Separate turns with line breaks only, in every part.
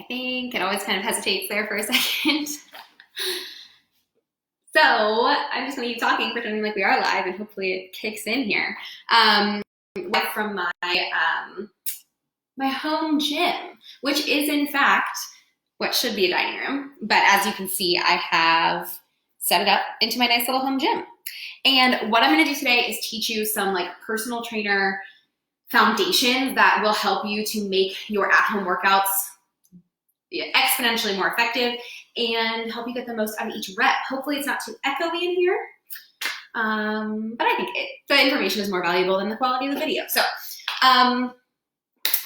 I think. It always kind of hesitates there for a second. So I'm just going to keep talking, pretending like we are live, and hopefully it kicks in here. From my home gym, which is in fact what should be a dining room. But as you can see, I have set it up into my nice little home gym. And what I'm going to do today is teach you some like personal trainer foundations that will help you to make your at-home workouts exponentially more effective and help you get the most out of each rep. Hopefully it's not too echoey in here, but I think the information is more valuable than the quality of the video. So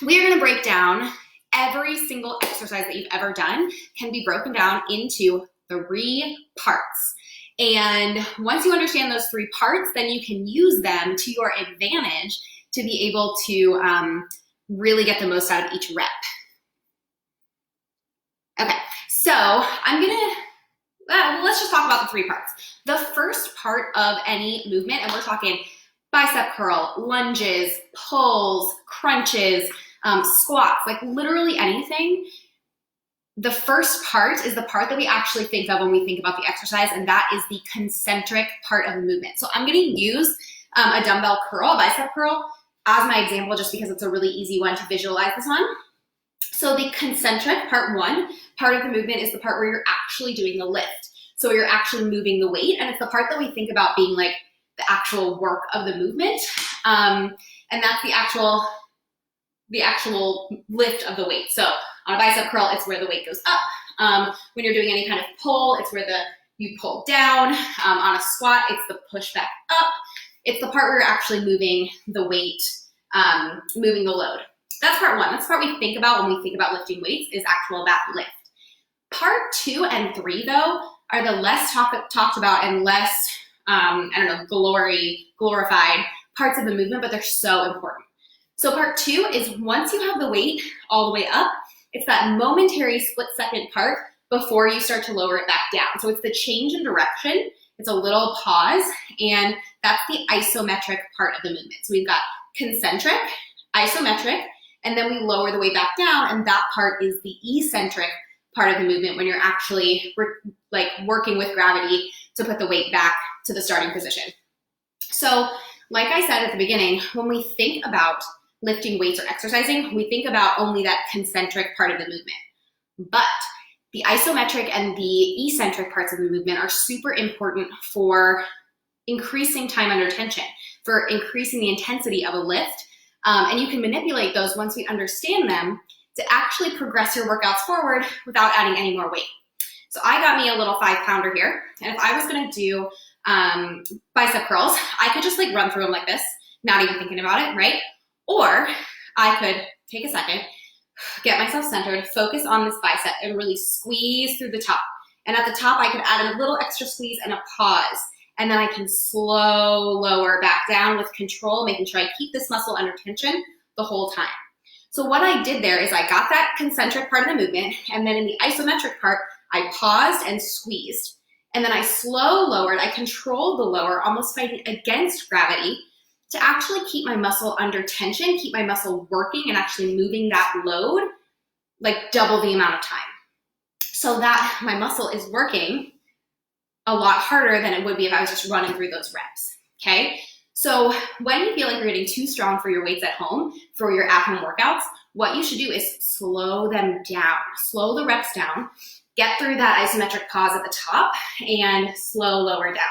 we are going to break down every single exercise that you've ever done can be broken down into 3 parts. And once you understand those 3 parts, then you can use them to your advantage to be able to really get the most out of each rep. Okay, so let's just talk about the 3 parts. The first part of any movement, and we're talking bicep curl, lunges, pulls, crunches, squats, like literally anything. The first part is the part that we actually think of when we think about the exercise, and that is the concentric part of the movement. So I'm gonna use a dumbbell curl, a bicep curl, as my example, just because it's a really easy one to visualize this on. So the concentric, part 1, part of the movement is the part where you're actually doing the lift. So you're actually moving the weight, and it's the part that we think about being like the actual work of the movement. And that's the actual lift of the weight. So on a bicep curl, it's where the weight goes up. When you're doing any kind of pull, it's where you pull down. On a squat, it's the push back up. It's the part where you're actually moving the weight, moving the load. That's part 1. That's the part we think about when we think about lifting weights, is that lift. Part 2 and 3, though, are the less talked about and less, glorified parts of the movement, but they're so important. So part 2 is once you have the weight all the way up, it's that momentary split-second part before you start to lower it back down. So it's the change in direction. It's a little pause, and that's the isometric part of the movement. So we've got concentric, isometric, and then we lower the weight back down, and that part is the eccentric part of the movement when you're actually working with gravity to put the weight back to the starting position. So like I said at the beginning, when we think about lifting weights or exercising, we think about only that concentric part of the movement. But the isometric and the eccentric parts of the movement are super important for increasing time under tension, for increasing the intensity of a lift. And you can manipulate those once we understand them to actually progress your workouts forward without adding any more weight. So I got me a little 5-pounder here. And if I was gonna do bicep curls, I could just run through them like this, not even thinking about it, right? Or I could take a second, get myself centered, focus on this bicep, and really squeeze through the top. And at the top, I could add a little extra squeeze and a pause. And then I can lower back down with control, making sure I keep this muscle under tension the whole time. So what I did there is I got that concentric part of the movement, and then in the isometric part, I paused and squeezed. And then I lowered, I controlled the lower, almost fighting against gravity, to actually keep my muscle under tension, keep my muscle working and actually moving that load double the amount of time. So that my muscle is working a lot harder than it would be if I was just running through those reps, okay? So when you feel like you're getting too strong for your weights at home, for your at-home workouts, what you should do is slow them down, slow the reps down, get through that isometric pause at the top, and lower down.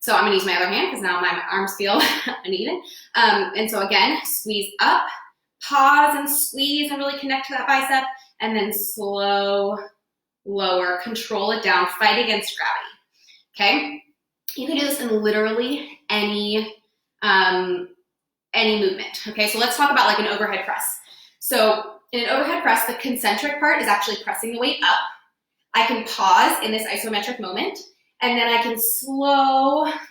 So I'm gonna use my other hand because now my arms feel uneven. And so again, squeeze up, pause and squeeze and really connect to that bicep, and then lower, control it down, fight against gravity. Okay, you can do this in literally any movement. Okay, so let's talk about an overhead press. So in an overhead press, the concentric part is actually pressing the weight up. I can pause in this isometric moment, and then I can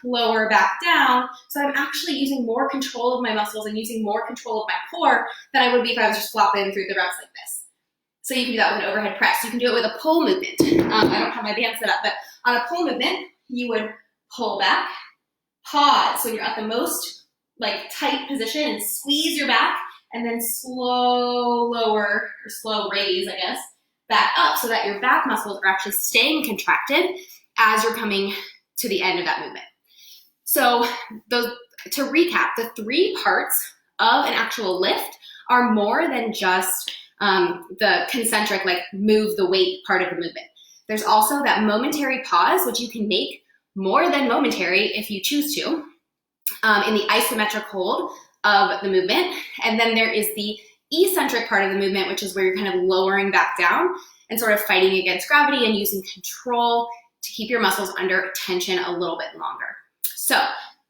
lower back down. So I'm actually using more control of my muscles and using more control of my core than I would be if I was just flopping through the reps like this. So you can do that with an overhead press. You can do it with a pull movement. I don't have my band set up, but on a pull movement, you would pull back, pause. So you're at the most tight position and squeeze your back, and then slow lower or slow raise, I guess, back up so that your back muscles are actually staying contracted as you're coming to the end of that movement. So to recap, the 3 parts of an actual lift are more than just the concentric, like move the weight part of the movement. There's also that momentary pause, which you can make more than momentary if you choose to, in the isometric hold of the movement. And then there is the eccentric part of the movement, which is where you're kind of lowering back down and sort of fighting against gravity and using control to keep your muscles under tension a little bit longer. So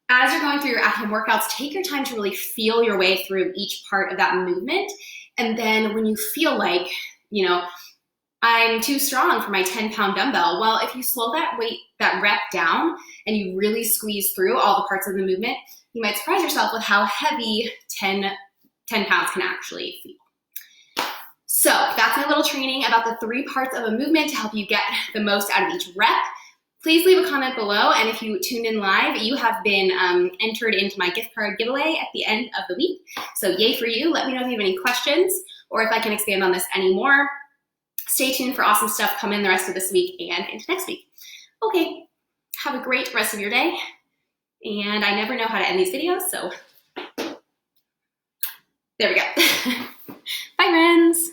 as you're going through your at-home workouts, take your time to really feel your way through each part of that movement. And then when you feel like, you know, I'm too strong for my 10-pound dumbbell, well, if you slow that rep down and you really squeeze through all the parts of the movement, you might surprise yourself with how heavy 10 pounds can actually feel. So that's my little training about the 3 parts of a movement to help you get the most out of each rep. Please leave a comment below, and if you tuned in live, you have been entered into my gift card giveaway at the end of the week. So yay for you. Let me know if you have any questions or if I can expand on this anymore. Stay tuned for awesome stuff coming the rest of this week and into next week. Okay, have a great rest of your day. And I never know how to end these videos, so there we go. Bye, friends.